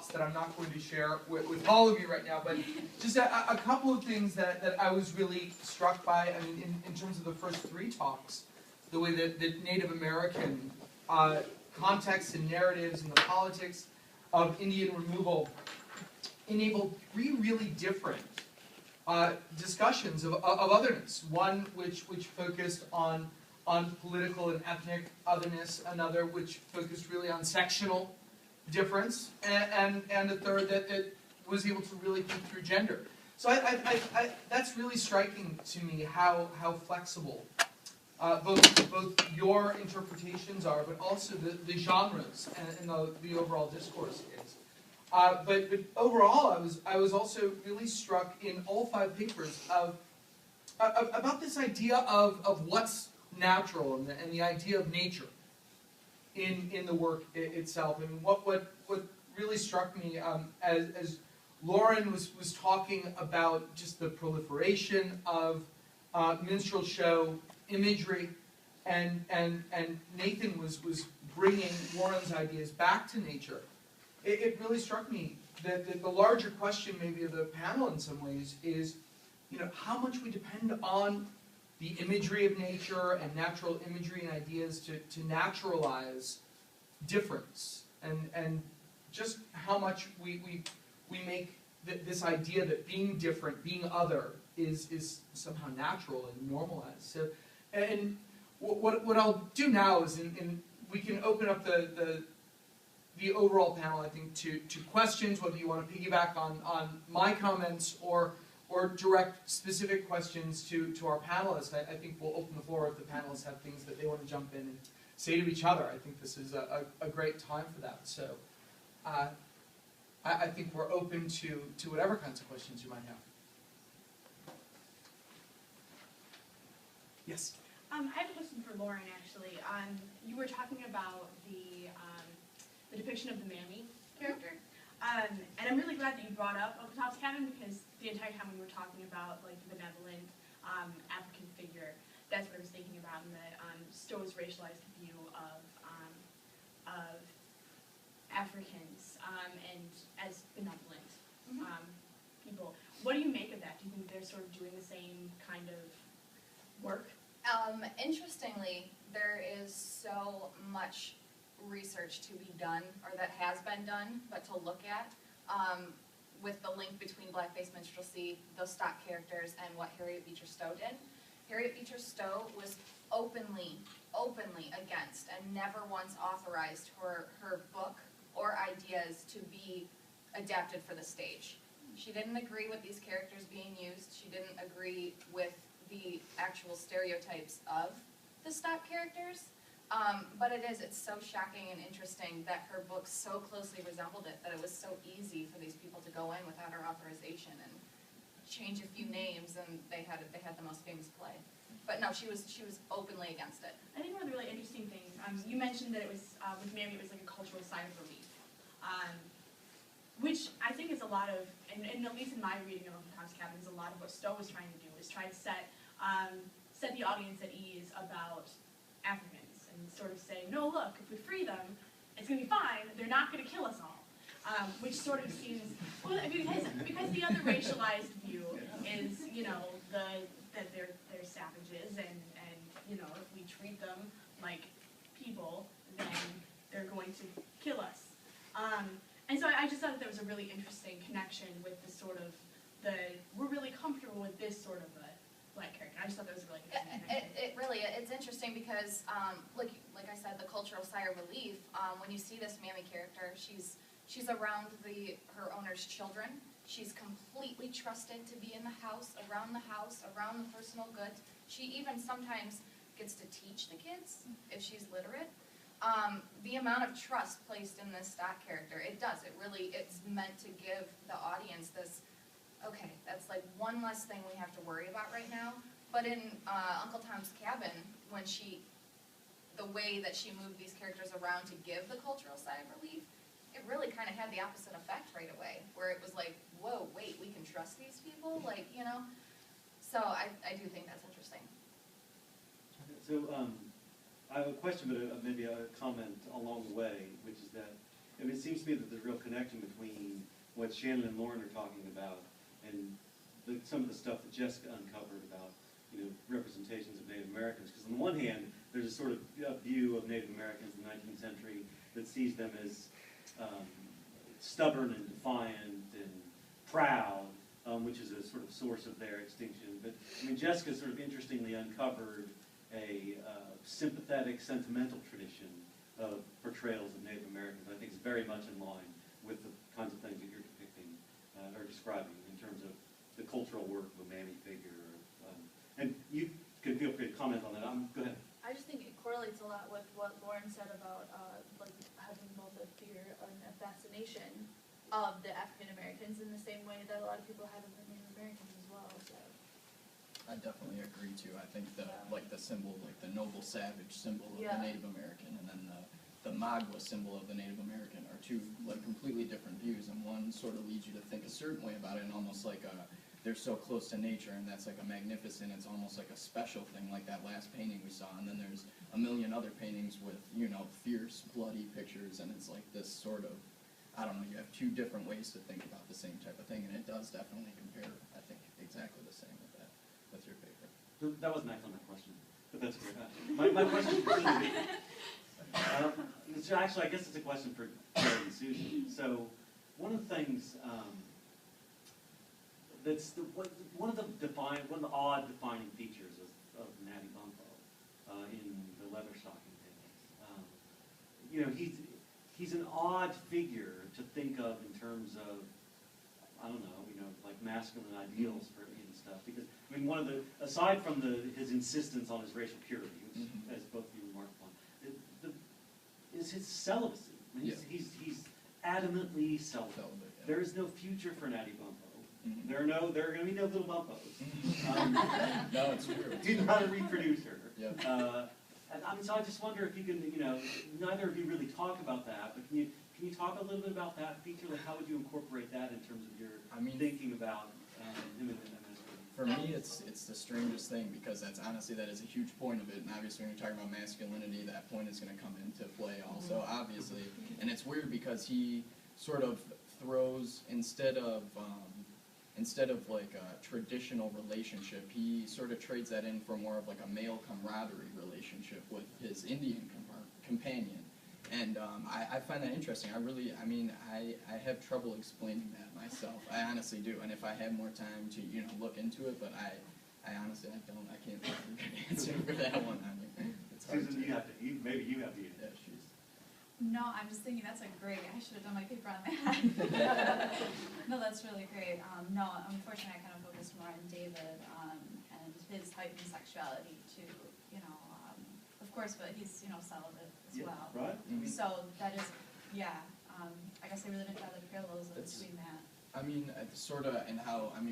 thoughts that I'm not going to share with all of you right now, but just a couple of things that I was really struck by. I mean, in terms of the first three talks, the way that the Native American context and narratives and the politics of Indian removal enabled three really different discussions of otherness. One which focused on political and ethnic otherness, another which focused really on sectional difference, and a third that was able to really think through gender. So I that's really striking to me how flexible both your interpretations are, but also the genres and the overall discourse is. But overall, I was also really struck in all five papers about this idea of what's natural and the idea of nature in the work itself. And what really struck me as Lauren was talking about just the proliferation of minstrel show imagery, and Nathan was bringing Warren's ideas back to nature. It really struck me that the larger question maybe of the panel in some ways is, how much we depend on the imagery of nature and natural imagery and ideas to naturalize difference, and just how much we make this idea that being different, being other, is somehow natural and normalized. So, and what I'll do now is, we can open up the overall panel, I think, to questions, whether you want to piggyback on my comments or direct specific questions to our panelists. I think we'll open the floor if the panelists have things that they want to jump in and say to each other. I think this is a great time for that. So I think we're open to whatever kinds of questions you might have. Yes? I have a question for Lauren, actually. You were talking about the depiction of the Mammy character. And I'm really glad that you brought up Uncle Tom's Cabin, because the entire time we were talking about like the benevolent African figure, that's what I was thinking about, in the Stowe's racialized view of Africans and as benevolent people. What do you make of that? Do you think they're sort of doing the same kind of work? Interestingly, there is so much research to be done, or that has been done, but to look at, with the link between blackface minstrelsy, those stock characters, and what Harriet Beecher Stowe did. Harriet Beecher Stowe was openly against and never once authorized her book or ideas to be adapted for the stage. She didn't agree with these characters being used. She didn't agree with the actual stereotypes of the stock characters. But it's so shocking and interesting that her book so closely resembled it that it was so easy for these people to go in without her authorization and change a few names, and they had the most famous play. But no, she was openly against it. I think one of the really interesting things, you mentioned that it was, with Mammy, it was like a cultural sign of relief, which I think is a lot of, and at least in my reading of Uncle Tom's Cabin, is a lot of what Stowe was trying to do, was try to set the audience at ease about Africans, and sort of say, no, look, if we free them, it's going to be fine, they're not going to kill us all. Which sort of seems, well, because the other racialized view is, that they're savages, and if we treat them like people, then they're going to kill us. And so I just thought that there was a really interesting connection with the sort of we're really comfortable with this sort of a black character. I just thought that was a really interesting connection. It's interesting because, like I said, the cultural sigh of relief, when you see this Mammy character, she's around her owner's children. She's completely trusted to be in the house, around the personal goods. She even sometimes gets to teach the kids if she's literate. The amount of trust placed in this stock character, it's meant to give the audience this, okay, that's like one less thing we have to worry about right now. But in Uncle Tom's Cabin, the way that she moved these characters around to give the cultural sigh of relief, it really kind of had the opposite effect right away, where it was like, whoa, wait, we can trust these people? So I do think that's interesting. So I have a question, but maybe a comment along the way, which is that I mean, it seems to me that there's a real connection between what Shannon and Lauren are talking about and some of the stuff that Jessica uncovered about, representations of Native Americans. Because on the one hand, there's a sort of view of Native Americans in the 19th century that sees them as stubborn and defiant and proud, which is a sort of source of their extinction. But I mean, Jessica sort of interestingly uncovered a sympathetic, sentimental tradition of portrayals of Native Americans. I think is very much in line with the kinds of things that you're depicting or describing in terms of the cultural work of a mammy figure. And you can feel free to comment on that. Go ahead. I just think it correlates a lot with what Lauren said about like having both a fear and a fascination of the African Americans in the same way that a lot of people have of the Native Americans as well. So I definitely agree too. I think the the symbol, like the noble savage symbol of the Native American, and then the Magua symbol of the Native American are two like completely different views, and one sort of leads you to think a certain way about it, and almost like they're so close to nature, and that's like a magnificent, it's almost like a special thing, like that last painting we saw, and then there's a million other paintings with, fierce, bloody pictures, and it's like this sort of, I don't know, you have two different ways to think about the same type of thing, and it does definitely compare, I think, exactly the same with that. That's your favorite. That wasn't actually my question, but that's great. My question for Susan. Actually, I guess it's a question for Jared and Susan. So, one of the things that's one of the odd defining features of Natty Bumppo in the Leatherstocking paintings. He's an odd figure to think of in terms of, I don't know, like masculine ideals for and stuff. Because I mean, aside from his insistence on his racial purity, which, as both of you remarked upon, is his celibacy. I mean, he's adamantly celibate. There is no future for Natty Bumppo. There are going to be no little Bumpos. No, it's true. He's not a reproducer. Yep. So I just wonder if you can, neither of you really talk about that, but can you talk a little bit about that feature? Like, how would you incorporate that in terms of your thinking about him and For me, it's the strangest thing, because that is a huge point of it, and obviously when you're talking about masculinity, that point is going to come into play also, obviously. And it's weird because he sort of throws, instead of like a traditional relationship, he sort of trades that in for more of like a male camaraderie relationship with his Indian companion. And I find that interesting. I have trouble explaining that myself. I honestly do. And if I had more time to, look into it, but I honestly, I can't find a good answer for that one. I mean, it's hard Susan, maybe you have the answer. Yeah, she's... No, I'm just thinking that's I should have done my paper on that. No, that's really great. No, unfortunately I kind of focused more on David and his heightened sexuality too, of course, but he's, celibate as well. Right? Mm-hmm. So that is, I guess I really didn't draw the parallels between that. I mean,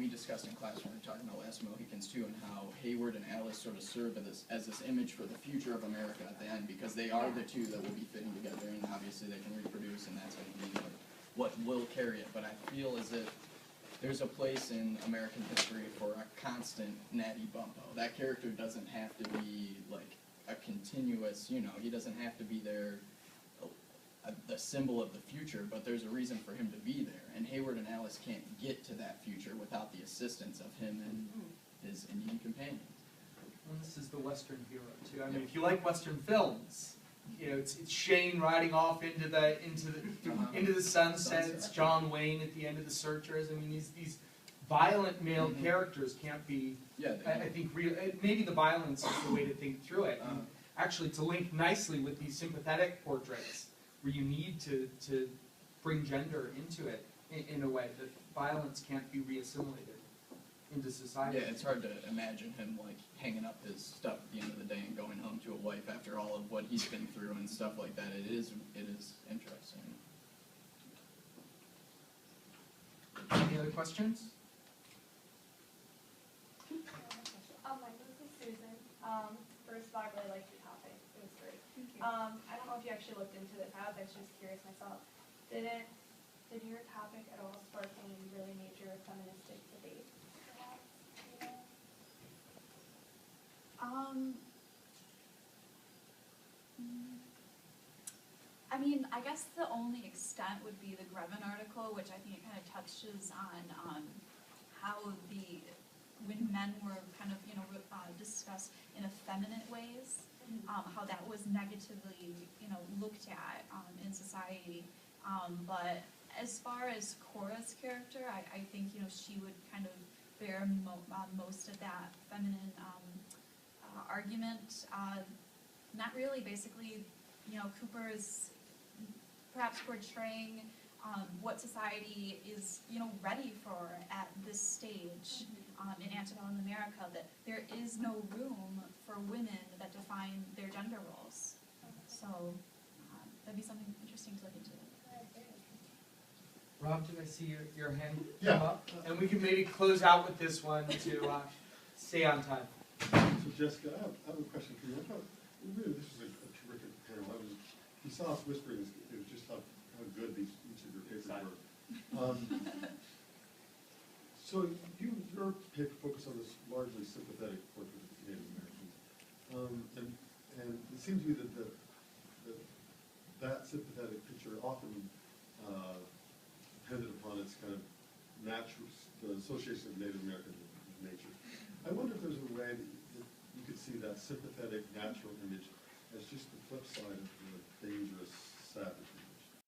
we discussed in class when we were talking about Last Mohicans too, and how Hayward and Alice sort of serve as this image for the future of America at the end, because they are the two that will be fitting together, and obviously they can reproduce, and that's going to be what will carry it. But I feel as if there's a place in American history for a constant Natty Bumppo. That character doesn't have to be like a continuous, he doesn't have to be there, the symbol of the future, but there's a reason for him to be there. And Hayward and Alice can't get to that future without the assistance of him and his Indian companion. Well, this is the Western hero too. I mean, if you like Western films, it's Shane riding off into the sunset. It's John Wayne at the end of The Searchers. I mean, these violent male characters can't be. I think real. Maybe the violence is the way to think through it. Actually, to link nicely with these sympathetic portraits, where you need to bring gender into it in a way that violence can't be reassimilated into society. Yeah, it's hard to imagine him like hanging up his stuff at the end of the day and going home to a wife after all of what he's been through and stuff like that. It is interesting. Any other questions? my name is Susan. First of all, I really liked your topic. It was great. Thank you. I don't know if you actually looked into this. I was actually just curious myself. Did your topic at all spark any really major feministic debate? I mean, I guess the only extent would be the Grevin article, which I think it kind of touches on how when men were kind of, discussed in effeminate ways, how that was negatively, looked at in society. But as far as Cora's character, I think, she would kind of bear most of that feminine argument. Not really, basically, Cooper is perhaps portraying what society is, ready for at this stage in antebellum America, that there is no room for women that define their gender roles. So that'd be something interesting to look into. Rob, did I see your hand Yeah. come up? And we can maybe close out with this one to stay on time. So Jessica, I have a question for you. I thought, really, this was a terrific panel. You saw us whispering, it was just how good each of your papers were. So your paper focused on this largely sympathetic portrait of Native Americans. And it seems to me that that sympathetic picture often depended upon its kind of natural, the association of Native Americans with nature. I wonder if there's a way that you could see that sympathetic natural image as just the flip side of the dangerous savagery.